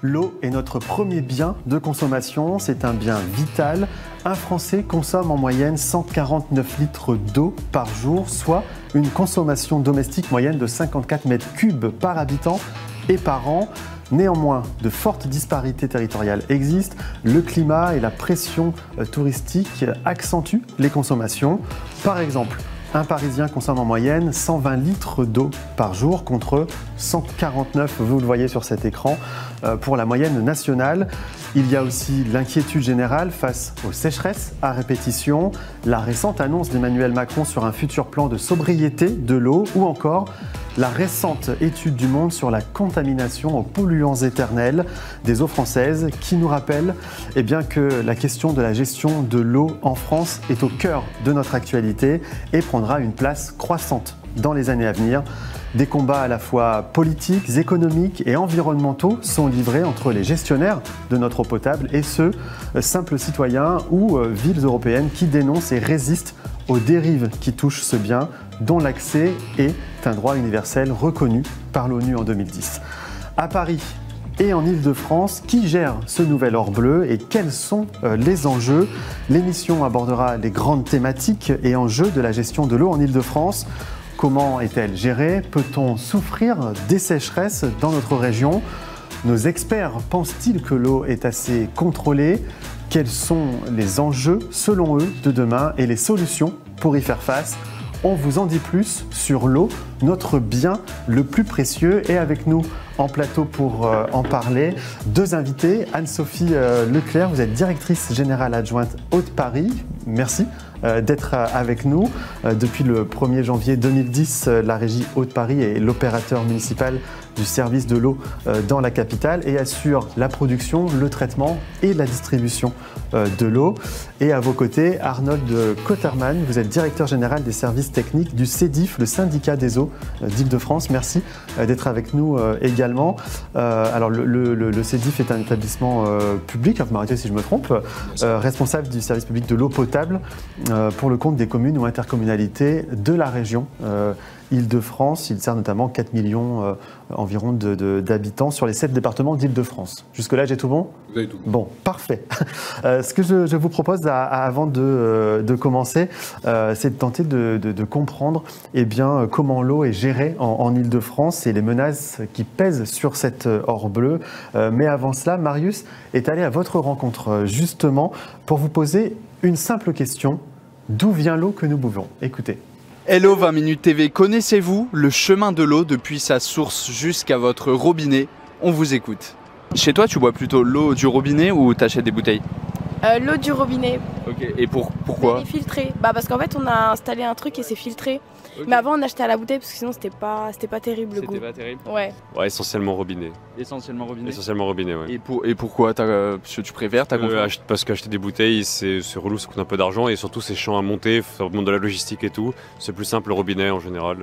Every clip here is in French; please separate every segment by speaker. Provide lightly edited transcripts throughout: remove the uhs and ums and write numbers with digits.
Speaker 1: L'eau est notre premier bien de consommation, c'est un bien vital. Un Français consomme en moyenne 149 litres d'eau par jour, soit une consommation domestique moyenne de 54 mètres cubes par habitant et par an. Néanmoins, de fortes disparités territoriales existent. Le climat et la pression touristique accentuent les consommations. Par exemple, un Parisien consomme en moyenne 120 litres d'eau par jour contre 149, vous le voyez sur cet écran, pour la moyenne nationale. Il y a aussi l'inquiétude générale face aux sécheresses à répétition, la récente annonce d'Emmanuel Macron sur un futur plan de sobriété de l'eau ou encore la récente étude du Monde sur la contamination aux polluants éternels des eaux françaises qui nous rappelle que la question de la gestion de l'eau en France est au cœur de notre actualité et prendra une place croissante dans les années à venir. Des combats à la fois politiques, économiques et environnementaux sont livrés entre les gestionnaires de notre eau potable et ceux, simples citoyens ou villes européennes qui dénoncent et résistent aux dérives qui touchent ce bien, dont l'accès est un droit universel reconnu par l'ONU en 2010. À Paris et en Île-de-France, qui gère ce nouvel or bleu et quels sont les enjeux? L'émission abordera les grandes thématiques et enjeux de la gestion de l'eau en Île-de-France. Comment est-elle gérée? Peut-on souffrir des sécheresses dans notre région? Nos experts pensent-ils que l'eau est assez contrôlée? Quels sont les enjeux, selon eux, de demain et les solutions pour y faire face? On vous en dit plus sur l'eau, notre bien le plus précieux. Et avec nous en plateau pour en parler, deux invités. Anne-Sophie Leclerc, vous êtes directrice générale adjointe Hauts-de-Paris. Merci d'être avec nous. Depuis le 1er janvier 2010, la régie Hauts-de-Paris est l'opérateur municipal du service de l'eau dans la capitale et assure la production, le traitement et la distribution de l'eau. Et à vos côtés, Arnold Cotterman, vous êtes directeur général des services techniques du CEDIF, le syndicat des eaux d'Île-de-France. Merci d'être avec nous également. Alors le CEDIF est un établissement public, vous m'arrêtez si je me trompe, responsable du service public de l'eau potable pour le compte des communes ou intercommunalités de la région Île-de-France. Il sert notamment 4 millions environ d'habitants sur les 7 départements d'Île-de-France. Jusque-là, j'ai tout bon?
Speaker 2: Vous avez tout bon.
Speaker 1: Bon, parfait. Ce que je vous propose avant de commencer, c'est de tenter de comprendre comment l'eau est gérée en Île-de-France et les menaces qui pèsent sur cet or bleu. Mais avant cela, Marius est allé à votre rencontre justement pour vous poser une simple question. D'où vient l'eau que nous buvons? Écoutez.
Speaker 3: Hello 20 Minutes TV, connaissez-vous le chemin de l'eau depuis sa source jusqu'à votre robinet? On vous écoute. Chez toi, tu bois plutôt l'eau du robinet ou t'achètes des bouteilles?
Speaker 4: L'eau du robinet.
Speaker 3: Ok, et pourquoi?
Speaker 4: Elle est filtrée. Parce qu'en fait, on a installé un truc et c'est filtré. Okay. Mais avant, on achetait à la bouteille parce que sinon, c'était pas terrible le goût.
Speaker 3: C'était pas terrible?
Speaker 4: Ouais.
Speaker 2: Ouais, essentiellement robinet.
Speaker 3: Essentiellement robinet?
Speaker 2: Essentiellement robinet, ouais.
Speaker 3: Et pourquoi tu préfères?
Speaker 2: Parce qu'acheter des bouteilles, c'est relou, ça coûte un peu d'argent et surtout, c'est chiant à monter, ça remonte de la logistique et tout. C'est plus simple le robinet en général.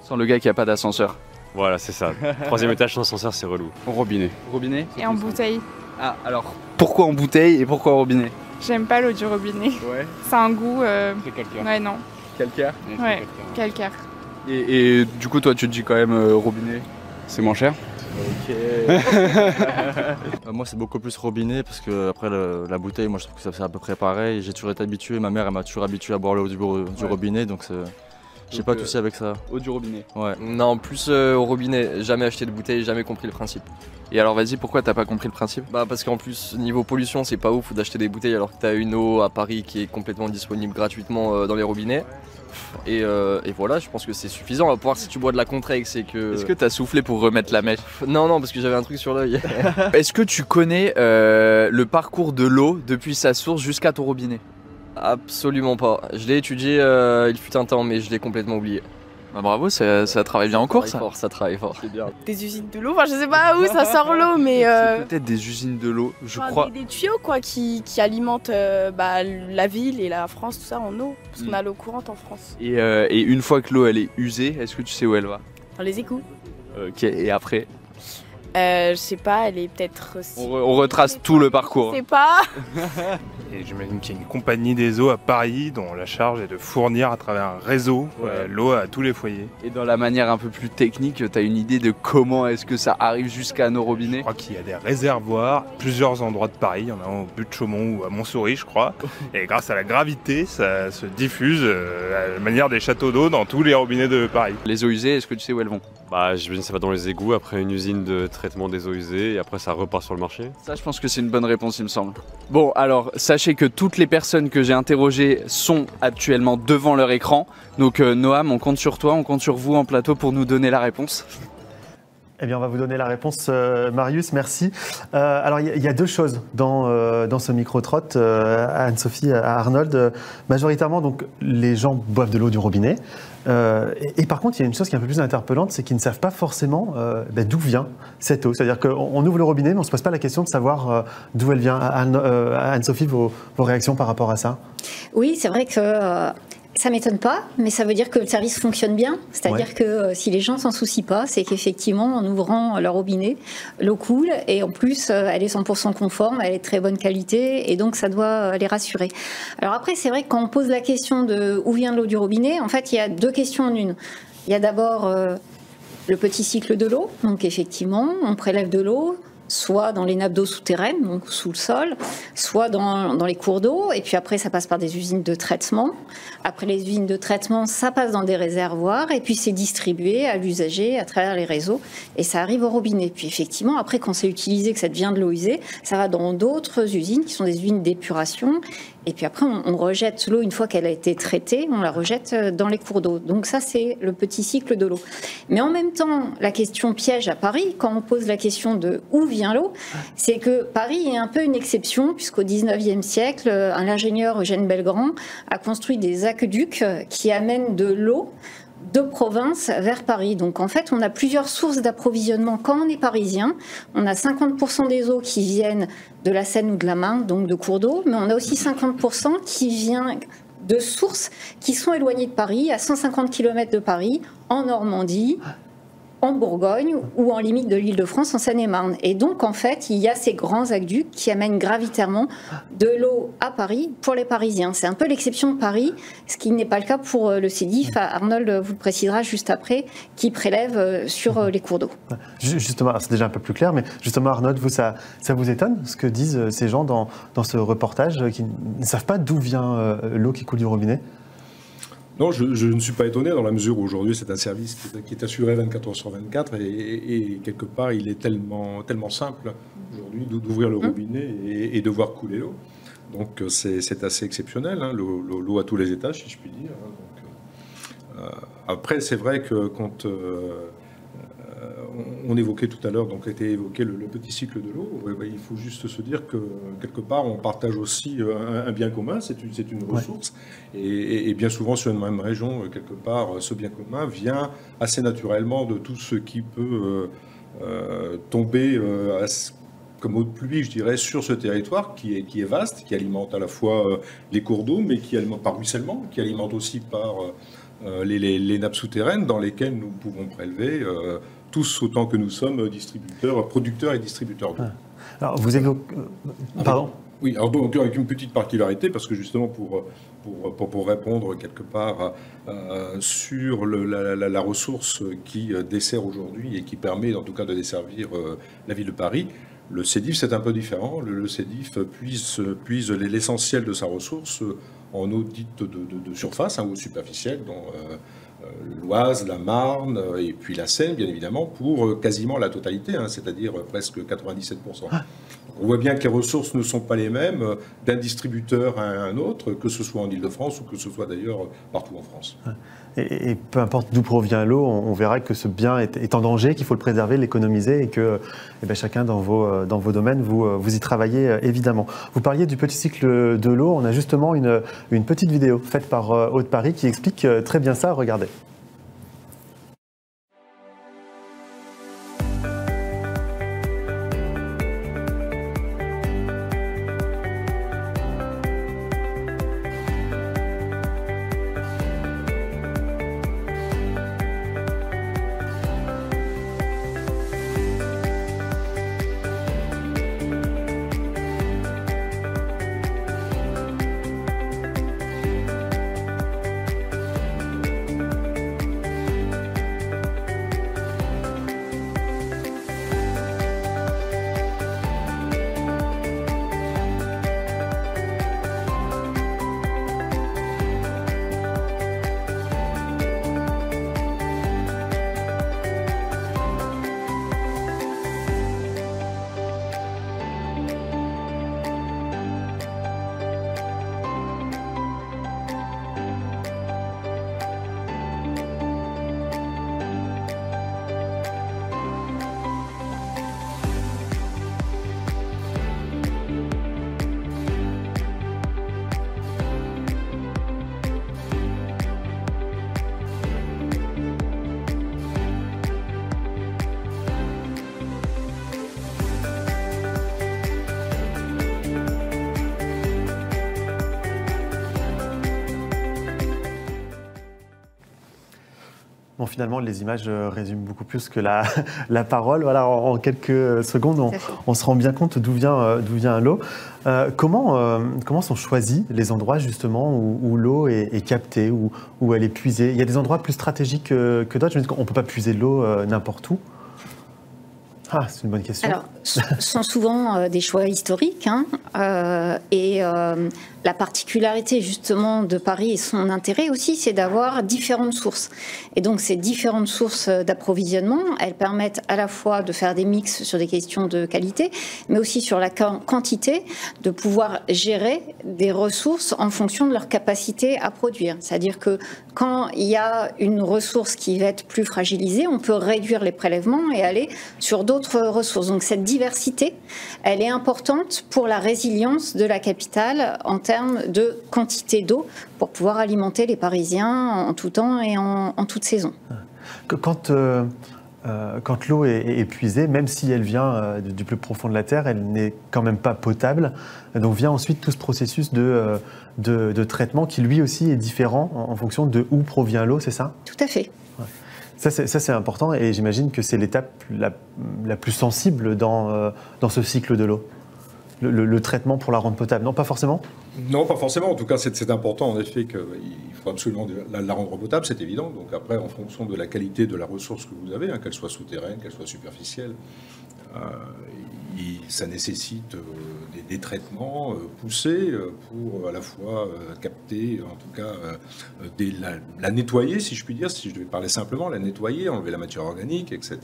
Speaker 3: Sans le gars qui a pas d'ascenseur.
Speaker 2: Voilà, c'est ça. 3e étage sans ascenseur, c'est relou.
Speaker 3: Au robinet. Robinet?
Speaker 5: Et en bouteille.
Speaker 3: Ah, alors, pourquoi en bouteille et pourquoi au robinet?
Speaker 5: J'aime pas l'eau du robinet.
Speaker 3: Ouais.
Speaker 5: Ça a un goût...
Speaker 3: Très calcaire.
Speaker 5: Ouais, non.
Speaker 3: Calcaire?
Speaker 5: Ouais, calcaire.
Speaker 3: Et du coup, toi, tu te dis quand même robinet? C'est moins cher? Ok.
Speaker 6: Moi, c'est beaucoup plus robinet parce que après la bouteille, moi, je trouve que ça c'est à peu près pareil. J'ai toujours été habitué, ma mère, elle m'a toujours habitué à boire l'eau du robinet, donc j'ai pas de souci avec ça.
Speaker 3: Eau du robinet?
Speaker 6: Ouais.
Speaker 7: Non, plus au robinet. Jamais acheté de bouteille, jamais compris le principe.
Speaker 3: Et alors, vas-y, pourquoi t'as pas compris le principe?
Speaker 7: Parce qu'en plus, niveau pollution, c'est pas ouf d'acheter des bouteilles alors que t'as une eau à Paris qui est complètement disponible gratuitement dans les robinets. Et voilà, je pense que c'est suffisant. Pour voir si tu bois de la Contrex et que...
Speaker 3: Est-ce que t'as soufflé pour remettre la mèche?
Speaker 7: Non, parce que j'avais un truc sur l'œil.
Speaker 3: Est-ce que tu connais le parcours de l'eau depuis sa source jusqu'à ton robinet?
Speaker 7: Absolument pas. Je l'ai étudié il fut un temps, mais je l'ai complètement oublié.
Speaker 3: Bravo, ça travaille bien en cours, ça.
Speaker 7: Ça travaille fort.
Speaker 3: C'est bien.
Speaker 4: Des usines de l'eau, je sais pas où ça sort l'eau, mais...
Speaker 3: C'est peut-être des usines de l'eau, je crois.
Speaker 4: Des tuyaux quoi, qui alimentent la ville et la France, tout ça en eau, parce qu'on a l'eau courante en France.
Speaker 3: Et une fois que l'eau elle est usée, est-ce que tu sais où elle va?
Speaker 4: Dans les égouts.
Speaker 3: Ok, et après?
Speaker 4: Je sais pas, elle est peut-être...
Speaker 3: On retrace tout le parcours.
Speaker 4: Je sais pas.
Speaker 8: Et j'imagine qu'il y a une compagnie des eaux à Paris dont la charge est de fournir à travers un réseau l'eau à tous les foyers.
Speaker 3: Et dans la manière un peu plus technique, tu as une idée de comment est-ce que ça arrive jusqu'à nos robinets?
Speaker 8: Je crois qu'il y a des réservoirs à plusieurs endroits de Paris. Il y en a un au but de Chaumont ou à Montsouris, je crois. Et grâce à la gravité, ça se diffuse à la manière des châteaux d'eau dans tous les robinets de Paris.
Speaker 3: Les eaux usées, est-ce que tu sais où elles vont?
Speaker 2: Bah, j'imagine que ça va dans les égouts, après une usine de traitement des eaux usées, et après ça repart sur le marché.
Speaker 3: Ça, je pense que c'est une bonne réponse, il me semble. Bon, alors, sachez que toutes les personnes que j'ai interrogées sont actuellement devant leur écran. Donc, Noam, on compte sur toi, on compte sur vous en plateau pour nous donner la réponse.
Speaker 1: Eh bien, on va vous donner la réponse, Marius, merci. Alors, il y a deux choses dans ce micro-trotte, à Anne-Sophie, à Arnold. Majoritairement, donc, les gens boivent de l'eau du robinet. Et par contre, il y a une chose qui est un peu plus interpellante, c'est qu'ils ne savent pas forcément d'où vient cette eau. C'est-à-dire qu'on ouvre le robinet, mais on ne se pose pas la question de savoir d'où elle vient. Anne-Sophie, vos réactions par rapport à ça?
Speaker 9: Oui, c'est vrai que... ça m'étonne pas, mais ça veut dire que le service fonctionne bien. C'est-à-dire que si les gens s'en soucient pas, c'est qu'effectivement, en ouvrant leur robinet, l'eau coule et en plus, elle est 100% conforme, elle est de très bonne qualité et donc ça doit les rassurer. Alors après, c'est vrai que quand on pose la question de où vient l'eau du robinet, en fait, il y a deux questions en une. Il y a d'abord le petit cycle de l'eau. Donc effectivement, on prélève de l'eau, soit dans les nappes d'eau souterraines, donc sous le sol, soit dans les cours d'eau, et puis après ça passe par des usines de traitement. Après les usines de traitement, ça passe dans des réservoirs, et puis c'est distribué à l'usager à travers les réseaux, et ça arrive au robinet. Puis effectivement, après quand c'est utilisé, que ça devient de l'eau usée, ça va dans d'autres usines qui sont des usines d'épuration, et puis après on rejette l'eau une fois qu'elle a été traitée, on la rejette dans les cours d'eau. Donc ça c'est le petit cycle de l'eau. Mais en même temps, la question piège à Paris, quand on pose la question de où vient l'eau, c'est que Paris est un peu une exception, puisqu'au 19e siècle, un ingénieur Eugène Belgrand a construit des aqueducs qui amènent de l'eau de province vers Paris. Donc en fait, on a plusieurs sources d'approvisionnement quand on est parisien. On a 50% des eaux qui viennent de la Seine ou de la Marne, donc de cours d'eau, mais on a aussi 50% qui vient de sources qui sont éloignées de Paris, à 150 km de Paris, en Normandie, en Bourgogne ou en limite de l'Île-de-France, en Seine-et-Marne. Et donc, en fait, il y a ces grands aqueducs qui amènent gravitairement de l'eau à Paris pour les Parisiens. C'est un peu l'exception de Paris, ce qui n'est pas le cas pour le CEDIF. Arnold vous le précisera juste après, qui prélève sur les cours d'eau.
Speaker 1: Justement, c'est déjà un peu plus clair, mais justement, Arnold, vous, ça vous étonne ce que disent ces gens dans ce reportage qui ne savent pas d'où vient l'eau qui coule du robinet?
Speaker 10: Non, je ne suis pas étonné dans la mesure où aujourd'hui c'est un service qui est assuré 24 heures sur 24 et quelque part il est tellement simple aujourd'hui d'ouvrir le robinet et de voir couler l'eau. Donc c'est assez exceptionnel, hein, l'eau à tous les étages si je puis dire. Donc, après c'est vrai que quand on évoquait tout à l'heure, donc était évoqué le petit cycle de l'eau. Il faut juste se dire que quelque part on partage aussi un bien commun, c'est une ressource, et bien souvent sur une même région, quelque part, ce bien commun vient assez naturellement de tout ce qui peut tomber comme eau de pluie, je dirais, sur ce territoire qui est vaste, qui alimente à la fois les cours d'eau, mais qui alimente par ruissellement, qui alimente aussi par les nappes souterraines dans lesquelles nous pouvons prélever tous autant que nous sommes producteurs et distributeurs d'eau.
Speaker 1: Alors vous évoquez... Pardon.
Speaker 10: Oui, alors donc avec une petite particularité, parce que justement pour répondre quelque part sur la ressource qui dessert aujourd'hui et qui permet en tout cas de desservir la ville de Paris, le CEDIF c'est un peu différent. Le CEDIF puise l'essentiel de sa ressource en eau dite de surface, eau superficielle, dont l'Oise, la Marne et puis la Seine, bien évidemment, pour quasiment la totalité, c'est-à-dire presque 97%. On voit bien que les ressources ne sont pas les mêmes d'un distributeur à un autre, que ce soit en Île-de-France ou que ce soit d'ailleurs partout en France.
Speaker 1: Et peu importe d'où provient l'eau, on verra que ce bien est en danger, qu'il faut le préserver, l'économiser et que chacun dans vos domaines, vous y travaillez évidemment. Vous parliez du petit cycle de l'eau, on a justement une petite vidéo faite par Haute-Paris qui explique très bien ça, regardez. Bon, finalement, les images résument beaucoup plus que la parole. Voilà, en quelques secondes, on se rend bien compte d'où vient l'eau. Comment sont choisis les endroits justement où l'eau est captée, où elle est puisée? Il y a des endroits plus stratégiques que d'autres. Je me dis qu'on ne peut pas puiser l'eau n'importe où. Ah, c'est une bonne question.
Speaker 9: Alors, ce sont souvent des choix historiques, et la particularité justement de Paris et son intérêt aussi, c'est d'avoir différentes sources. Et donc ces différentes sources d'approvisionnement, elles permettent à la fois de faire des mix sur des questions de qualité, mais aussi sur la quantité, de pouvoir gérer des ressources en fonction de leur capacité à produire. C'est-à-dire que quand il y a une ressource qui va être plus fragilisée, on peut réduire les prélèvements et aller sur d'autres ressources. Donc cette diversité, elle est importante pour la résilience de la capitale en termes de quantité d'eau pour pouvoir alimenter les Parisiens en tout temps et en toute saison.
Speaker 1: Quand l'eau est épuisée, même si elle vient du plus profond de la terre, elle n'est quand même pas potable. Donc vient ensuite tout ce processus de traitement qui lui aussi est différent en fonction de où provient l'eau, c'est ça?
Speaker 9: Tout à fait.
Speaker 1: Ça, c'est important et j'imagine que c'est l'étape la plus sensible dans ce cycle de l'eau. Le traitement pour la rendre potable. Non, pas forcément?
Speaker 10: Non, pas forcément. En tout cas, c'est important en effet qu'il faut absolument la rendre potable, c'est évident. Donc après, en fonction de la qualité de la ressource que vous avez, qu'elle soit souterraine, qu'elle soit superficielle, ça nécessite des traitements poussés pour à la fois capter, en tout cas la nettoyer, si je puis dire, si je devais parler simplement, la nettoyer, enlever la matière organique, etc.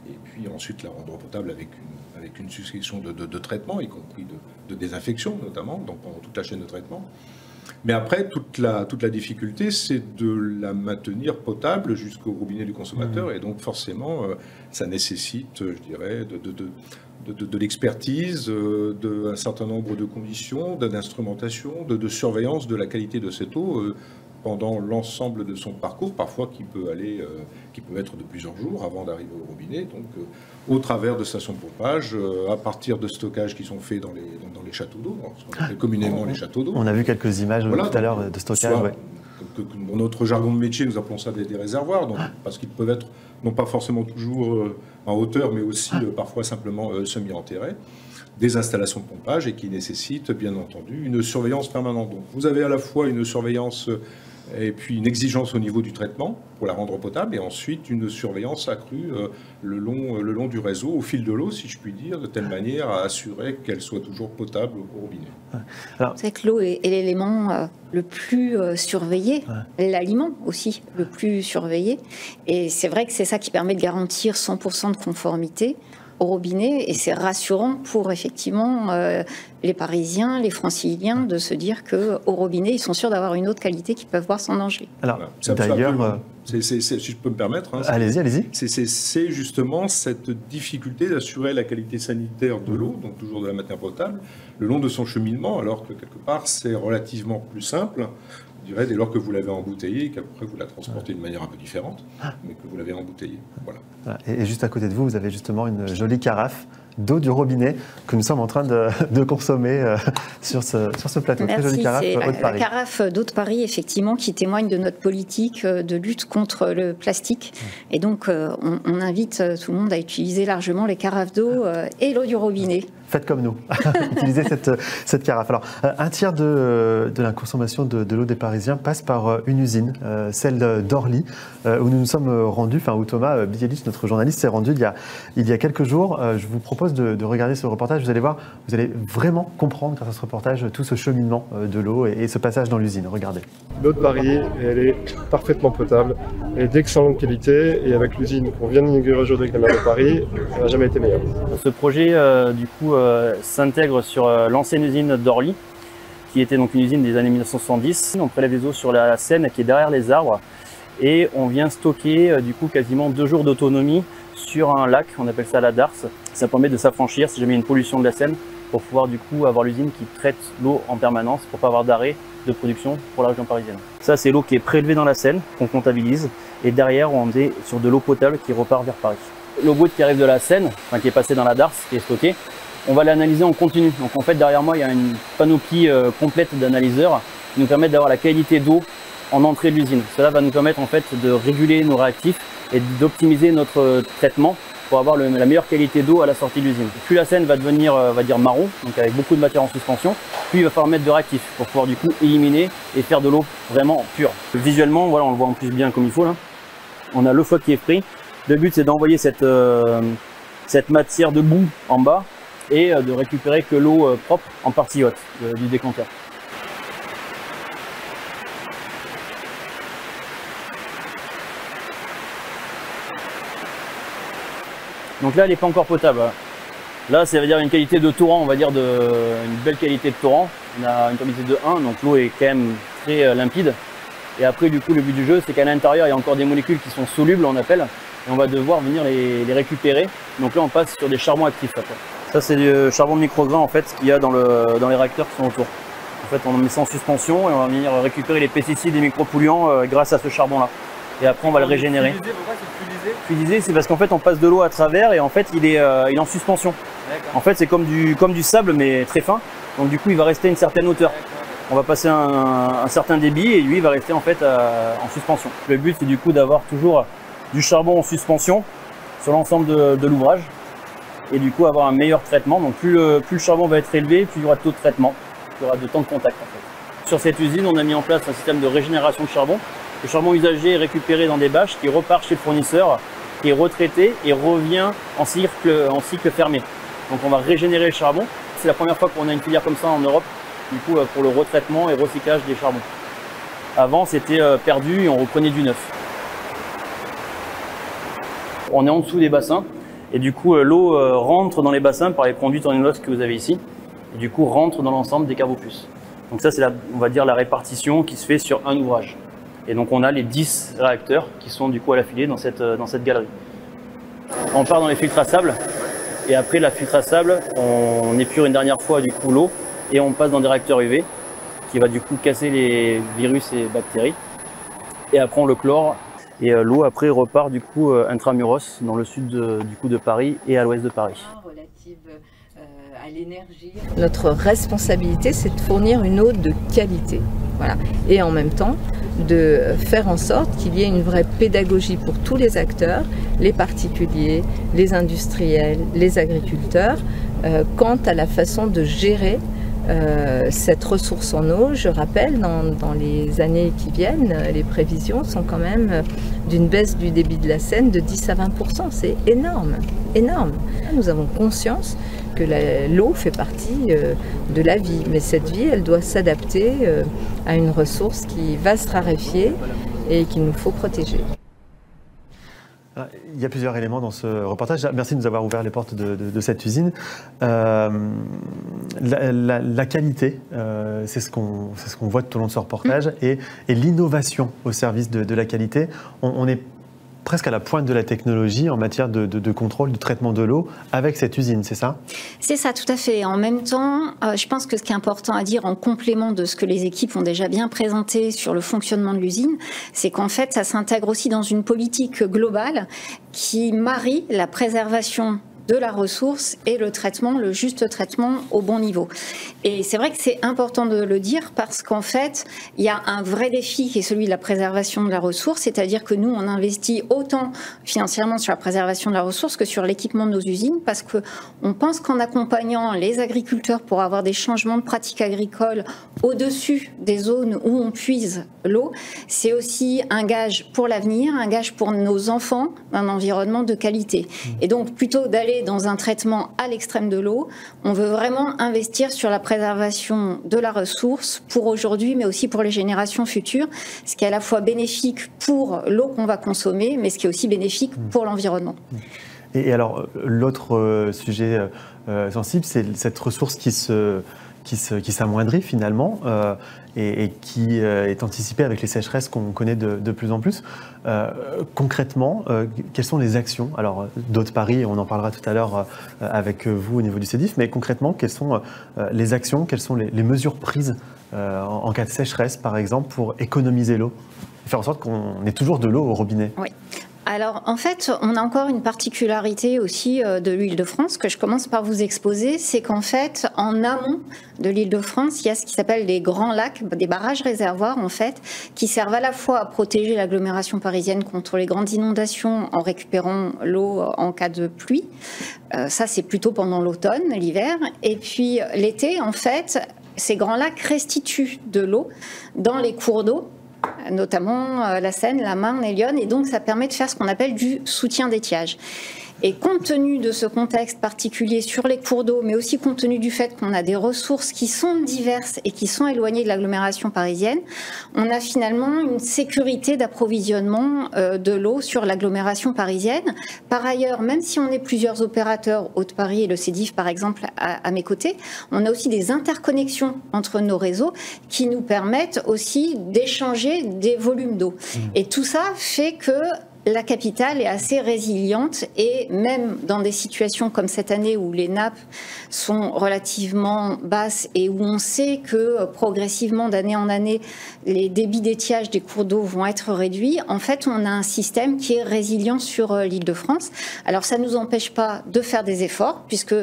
Speaker 10: Et puis ensuite la rendre potable avec une succession de traitements, y compris de désinfection notamment, donc pendant toute la chaîne de traitement. Mais après, toute la difficulté, c'est de la maintenir potable jusqu'au robinet du consommateur. Et donc forcément, ça nécessite, je dirais, de l'expertise, d'un certain nombre de conditions, d'instrumentation, de surveillance de la qualité de cette eau pendant l'ensemble de son parcours, parfois qui peut être de plusieurs jours avant d'arriver au robinet, donc au travers de stations de pompage, à partir de stockages qui sont faits dans les châteaux d'eau, ce qu'on appelle communément les châteaux d'eau.
Speaker 1: On a vu quelques images tout à l'heure de stockage.
Speaker 10: Dans notre jargon de métier, nous appelons ça des réservoirs, donc, parce qu'ils peuvent être non pas forcément toujours en hauteur, mais aussi parfois simplement semi-enterrés, des installations de pompage et qui nécessitent bien entendu une surveillance permanente. Donc vous avez à la fois une surveillance et puis une exigence au niveau du traitement pour la rendre potable et ensuite une surveillance accrue le long du réseau, au fil de l'eau, si je puis dire, de telle manière à assurer qu'elle soit toujours potable au robinet.
Speaker 9: Vous savez que l'eau est l'élément le plus surveillé, l'aliment aussi le plus surveillé. Et c'est vrai que c'est ça qui permet de garantir 100% de conformité au robinet, et c'est rassurant pour effectivement les Parisiens, les Franciliens, de se dire qu'au robinet, ils sont sûrs d'avoir une eau de qualité qu'ils peuvent boire sans danger.
Speaker 1: Alors, d'ailleurs,
Speaker 10: si je peux me permettre,
Speaker 1: allez-y.
Speaker 10: C'est justement cette difficulté d'assurer la qualité sanitaire de l'eau, donc toujours de la matière potable, le long de son cheminement, alors que quelque part c'est relativement plus simple, je dirais, dès lors que vous l'avez embouteillée et qu'après vous la transportez d'une manière un peu différente, mais que vous l'avez embouteillée. Voilà.
Speaker 1: Et juste à côté de vous, vous avez justement une jolie carafe d'eau du robinet que nous sommes en train de consommer sur ce plateau.
Speaker 9: Merci.
Speaker 1: Très jolie carafe
Speaker 9: C'est
Speaker 1: d'eau de Paris.
Speaker 9: la carafe d'eau de Paris, effectivement, qui témoigne de notre politique de lutte contre le plastique. Et donc, on invite tout le monde à utiliser largement les carafes d'eau et l'eau du robinet.
Speaker 1: Faites comme nous, utilisez cette carafe. Alors, un tiers de la consommation de l'eau des Parisiens passe par une usine, celle d'Orly, où nous nous sommes rendus, où Thomas Bielich, notre journaliste, s'est rendu il y a quelques jours. Je vous propose de regarder ce reportage. Vous allez voir, vous allez vraiment comprendre grâce à ce reportage tout ce cheminement de l'eau et ce passage dans l'usine. Regardez.
Speaker 11: L'eau de Paris, elle est parfaitement potable, elle est d'excellente qualité, et avec l'usine qu'on vient d'inaugurer aujourd'hui avec la maire de Paris, elle n'a jamais été meilleure.
Speaker 12: Ce projet, du coup, s'intègre sur l'ancienne usine d'Orly, qui était donc une usine des années 1970. On prélève les eaux sur la Seine qui est derrière les arbres et on vient stocker du coup quasiment 2 jours d'autonomie sur un lac, on appelle ça la Darse. Ça permet de s'affranchir si jamais il y a une pollution de la Seine pour pouvoir du coup avoir l'usine qui traite l'eau en permanence pour pas avoir d'arrêt de production pour la région parisienne. Ça c'est l'eau qui est prélevée dans la Seine, qu'on comptabilise, et derrière on est sur de l'eau potable qui repart vers Paris. L'eau brute qui arrive de la Seine, qui est passée dans la Darse, qui est stockée, on va l'analyser en continu. Donc en fait derrière moi il y a une panoplie complète d'analyseurs qui nous permettent d'avoir la qualité d'eau en entrée de l'usine. Cela va nous permettre en fait de réguler nos réactifs et d'optimiser notre traitement pour avoir la meilleure qualité d'eau à la sortie de l'usine. Plus la Seine va devenir, on va dire, marron, donc avec beaucoup de matière en suspension, plus il va falloir mettre de réactifs pour pouvoir du coup éliminer et faire de l'eau vraiment pure. Visuellement, voilà, on le voit en plus bien comme il faut là. On a le foie qui est pris. Le but c'est d'envoyer cette matière de boue en bas et de récupérer que l'eau propre en partie haute du décanteur. Donc là, elle n'est pas encore potable. Là, ça veut dire une qualité de torrent, on va dire une belle qualité de torrent. On a une turbidité de 1, donc l'eau est quand même très limpide. Et après, du coup, le but du jeu, c'est qu'à l'intérieur, il y a encore des molécules qui sont solubles, on appelle. Et on va devoir venir les récupérer. Donc là, on passe sur des charbons actifs. Après. Ça, c'est du charbon micrograin, en fait, qu'il y a dans les réacteurs qui sont autour. En fait, on met ça en suspension et on va venir récupérer les pesticides et micropolluants grâce à ce charbon-là. Et après, on va le régénérer.
Speaker 3: Pourquoi c'est fluidisé ?
Speaker 12: Fluidisé, c'est parce qu'en fait, on passe de l'eau à travers et en fait, il est en suspension. En fait, c'est comme du sable, mais très fin. Donc du coup, il va rester à une certaine hauteur. On va passer un certain débit et lui, il va rester en fait en suspension. Le but, c'est du coup d'avoir toujours du charbon en suspension sur l'ensemble de l'ouvrage et du coup avoir un meilleur traitement. Donc plus le charbon va être élevé, plus il y aura de taux de traitement, plus il y aura de temps de contact en fait. Sur cette usine, on a mis en place un système de régénération de charbon. Le charbon usagé est récupéré dans des bâches qui repart chez le fournisseur, qui est retraité et revient en cycle fermé. Donc on va régénérer le charbon. C'est la première fois qu'on a une filière comme ça en Europe, du coup pour le retraitement et recyclage des charbons. Avant c'était perdu et on reprenait du neuf. On est en dessous des bassins et du coup l'eau rentre dans les bassins par les conduites en inox que vous avez ici et du coup rentre dans l'ensemble des carbopuces. Donc ça c'est on va dire la répartition qui se fait sur un ouvrage. Et donc on a les 10 réacteurs qui sont du coup à l'affilée dans cette galerie. On part dans les filtres à sable et après la filtre à sable, on épure une dernière fois du coup l'eau et on passe dans des réacteurs UV qui va du coup casser les virus et bactéries. Et après on le chlore et l'eau après repart du coup intramuros dans le sud du coup de Paris et à l'ouest de Paris.
Speaker 13: À l'énergie. Notre responsabilité, c'est de fournir une eau de qualité. Voilà. Et en même temps, de faire en sorte qu'il y ait une vraie pédagogie pour tous les acteurs, les particuliers, les industriels, les agriculteurs, quant à la façon de gérer cette ressource en eau. Je rappelle, dans les années qui viennent, les prévisions sont quand même d'une baisse du débit de la Seine de 10 à 20%. C'est énorme, énorme. Nous avons conscience que l'eau fait partie de la vie, mais cette vie, elle doit s'adapter à une ressource qui va se raréfier et qu'il nous faut protéger.
Speaker 1: Il y a plusieurs éléments dans ce reportage. Merci de nous avoir ouvert les portes de cette usine. La qualité, c'est ce qu'on voit tout au long de ce reportage, et l'innovation au service de la qualité. On est presque à la pointe de la technologie en matière de contrôle, de traitement de l'eau avec cette usine, c'est ça?
Speaker 9: C'est ça, tout à fait. En même temps, je pense que ce qui est important à dire en complément de ce que les équipes ont déjà bien présenté sur le fonctionnement de l'usine, c'est qu'en fait, ça s'intègre aussi dans une politique globale qui marie la préservation de la ressource et le traitement, le juste traitement au bon niveau. Et c'est vrai que c'est important de le dire parce qu'en fait, il y a un vrai défi qui est celui de la préservation de la ressource, c'est-à-dire que nous, on investit autant financièrement sur la préservation de la ressource que sur l'équipement de nos usines parce qu'on pense qu'en accompagnant les agriculteurs pour avoir des changements de pratiques agricoles au-dessus des zones où on puise l'eau, c'est aussi un gage pour l'avenir, un gage pour nos enfants d'un environnement de qualité. Et donc, plutôt d'aller dans un traitement à l'extrême de l'eau, on veut vraiment investir sur la préservation de la ressource pour aujourd'hui, mais aussi pour les générations futures, ce qui est à la fois bénéfique pour l'eau qu'on va consommer, mais ce qui est aussi bénéfique pour l'environnement.
Speaker 1: Et alors, l'autre sujet sensible, c'est cette ressource qui s'amoindrit finalement et qui est anticipée avec les sécheresses qu'on connaît de plus en plus. Concrètement, quelles sont les actions? Alors, d'Eau de Paris, on en parlera tout à l'heure avec vous au niveau du CEDIF, mais concrètement, quelles sont les actions, quelles sont les mesures prises en cas de sécheresse, par exemple, pour économiser l'eau, faire en sorte qu'on ait toujours de l'eau au robinet?
Speaker 9: Oui. Alors, en fait, on a encore une particularité aussi de l'Île-de-France que je commence par vous exposer, c'est qu'en fait, en amont de l'Île-de-France, il y a ce qui s'appelle des grands lacs, des barrages réservoirs, en fait, qui servent à la fois à protéger l'agglomération parisienne contre les grandes inondations en récupérant l'eau en cas de pluie. Ça, c'est plutôt pendant l'automne, l'hiver. Et puis, l'été, en fait, ces grands lacs restituent de l'eau dans les cours d'eau, notamment la Seine, la Marne et l'Yonne, et donc ça permet de faire ce qu'on appelle du soutien d'étiage. Et compte tenu de ce contexte particulier sur les cours d'eau, mais aussi compte tenu du fait qu'on a des ressources qui sont diverses et qui sont éloignées de l'agglomération parisienne, on a finalement une sécurité d'approvisionnement de l'eau sur l'agglomération parisienne. Par ailleurs, même si on est plusieurs opérateurs, Haute-Paris et le CEDIF par exemple à mes côtés, on a aussi des interconnexions entre nos réseaux qui nous permettent aussi d'échanger des volumes d'eau. Et tout ça fait que la capitale est assez résiliente et même dans des situations comme cette année où les nappes sont relativement basses et où on sait que progressivement d'année en année les débits d'étiage des cours d'eau vont être réduits, en fait on a un système qui est résilient sur l'Île-de-France. Alors ça ne nous empêche pas de faire des efforts puisque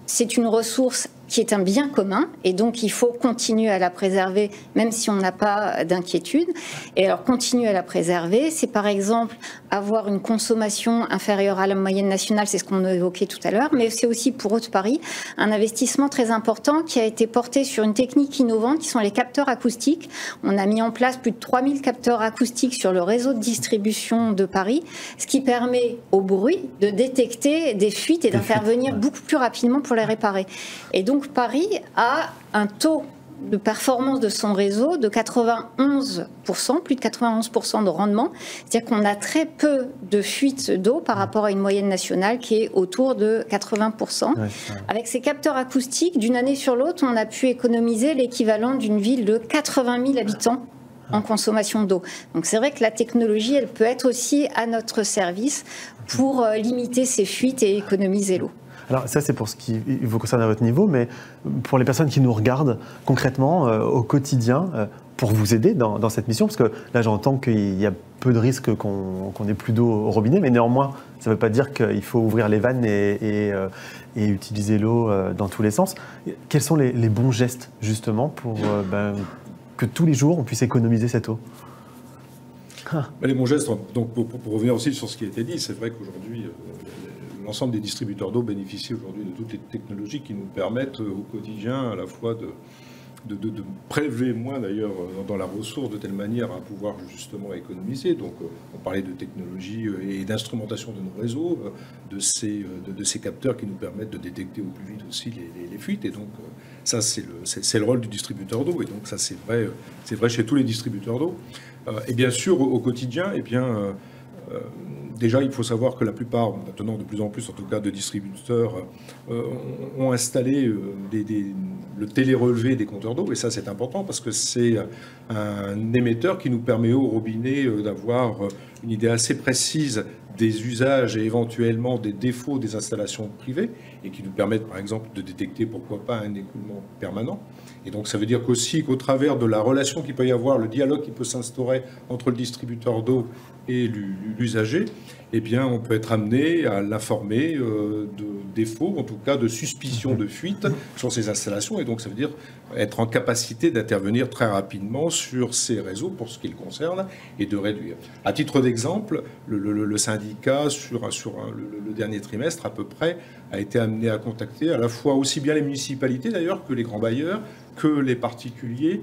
Speaker 9: c'est une ressource qui est un bien commun et donc il faut continuer à la préserver même si on n'a pas d'inquiétude. Et alors continuer à la préserver, c'est par exemple avoir une consommation inférieure à la moyenne nationale, c'est ce qu'on a évoqué tout à l'heure, mais c'est aussi pour Haute-Paris un investissement très important qui a été porté sur une technique innovante qui sont les capteurs acoustiques. On a mis en place plus de 3000 capteurs acoustiques sur le réseau de distribution de Paris, ce qui permet au bruit de détecter des fuites et d'intervenir beaucoup plus rapidement pour les réparer. Et donc Paris a un taux de performance de son réseau de 91%, plus de 91% de rendement. C'est-à-dire qu'on a très peu de fuites d'eau par rapport à une moyenne nationale qui est autour de 80%. Ouais. Avec ces capteurs acoustiques, d'une année sur l'autre, on a pu économiser l'équivalent d'une ville de 80 000 habitants en consommation d'eau. Donc c'est vrai que la technologie, elle peut être aussi à notre service pour limiter ces fuites et économiser l'eau.
Speaker 1: Alors ça c'est pour ce qui vous concerne à votre niveau, mais pour les personnes qui nous regardent concrètement au quotidien, pour vous aider dans cette mission, parce que là j'entends qu'il y a peu de risques qu'on n'ait plus d'eau au robinet, mais néanmoins ça ne veut pas dire qu'il faut ouvrir les vannes et utiliser l'eau dans tous les sens. Quels sont les bons gestes justement pour que tous les jours on puisse économiser cette eau?
Speaker 10: Les bons gestes, donc pour revenir aussi sur ce qui a été dit, c'est vrai qu'aujourd'hui l'ensemble des distributeurs d'eau bénéficient aujourd'hui de toutes les technologies qui nous permettent au quotidien à la fois de prélever moins d'ailleurs dans la ressource de telle manière à pouvoir justement économiser. Donc on parlait de technologie et d'instrumentation de nos réseaux, de ces capteurs qui nous permettent de détecter au plus vite aussi les fuites. Et donc ça c'est le rôle du distributeur d'eau. Et donc ça c'est vrai chez tous les distributeurs d'eau. Et bien sûr au quotidien, déjà, il faut savoir que la plupart, maintenant de plus en plus en tout cas, de distributeurs ont installé le télérelevé des compteurs d'eau. Et ça, c'est important parce que c'est un émetteur qui nous permet au robinet d'avoir une idée assez précise des usages et éventuellement des défauts des installations privées et qui nous permettent par exemple de détecter pourquoi pas un écoulement permanent. Et donc ça veut dire qu'au travers de la relation qu'il peut y avoir, le dialogue qui peut s'instaurer entre le distributeur d'eau et l'usager, eh bien on peut être amené à l'informer de défauts, en tout cas de suspicion de fuite sur ces installations. Et donc ça veut dire être en capacité d'intervenir très rapidement sur ces réseaux pour ce qui le concerne et de réduire. À titre d'exemple, le syndicat sur le dernier trimestre à peu près a été amené à contacter à la fois aussi bien les municipalités d'ailleurs que les grands bailleurs, que les particuliers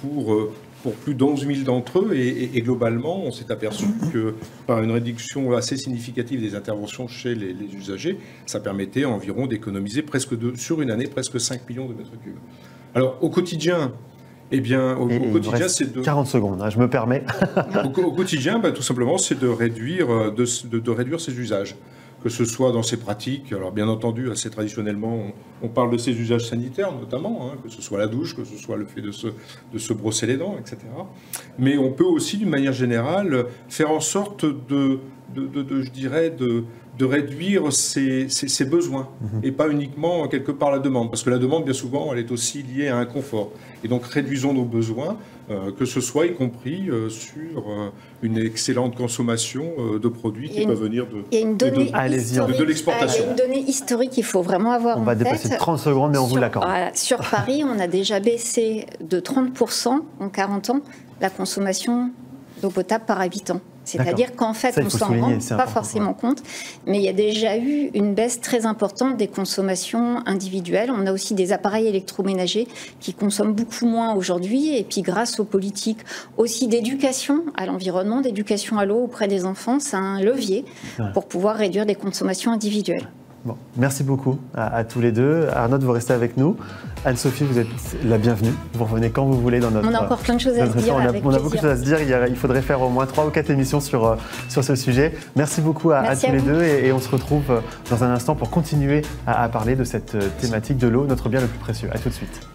Speaker 10: pour plus d'11 000 d'entre eux. Et globalement, on s'est aperçu que par une réduction assez significative des interventions chez les usagers, ça permettait environ d'économiser sur une année presque 5 millions de mètres cubes. Alors au quotidien, au quotidien, c'est de
Speaker 1: 40 secondes, je me permets.
Speaker 10: Au quotidien, tout simplement, c'est de réduire ces usages, que ce soit dans ces pratiques. Alors bien entendu, assez traditionnellement, on parle de ces usages sanitaires notamment, que ce soit la douche, que ce soit le fait de se brosser les dents, etc. Mais on peut aussi, d'une manière générale, faire en sorte je dirais, de réduire ses besoins et pas uniquement quelque part la demande. Parce que la demande, bien souvent, elle est aussi liée à un confort. Et donc réduisons nos besoins, que ce soit y compris sur une excellente consommation de produits qui peuvent venir de l'exportation.
Speaker 9: Il y a une donnée historique qu'il faut vraiment avoir en tête.
Speaker 1: On va dépasser 30 secondes, mais on vous l'accorde.
Speaker 9: Sur Paris, on a déjà baissé de 30% en 40 ans la consommation d'eau potable par habitant. C'est-à-dire qu'en fait, on s'en rend pas forcément compte, mais il y a déjà eu une baisse très importante des consommations individuelles. On a aussi des appareils électroménagers qui consomment beaucoup moins aujourd'hui, et puis grâce aux politiques aussi d'éducation à l'environnement, d'éducation à l'eau auprès des enfants, c'est un levier pour pouvoir réduire des consommations individuelles.
Speaker 1: Bon, merci beaucoup à tous les deux. Arnaud, vous restez avec nous. Anne-Sophie, vous êtes la bienvenue. Vous revenez quand vous voulez dans notre...
Speaker 9: On a encore plein de choses à se dire.
Speaker 1: On a beaucoup de choses à se dire. Il faudrait faire au moins 3 ou 4 émissions sur ce sujet. Merci beaucoup à tous les deux. Et on se retrouve dans un instant pour continuer à parler de cette thématique de l'eau, notre bien le plus précieux. À tout de suite.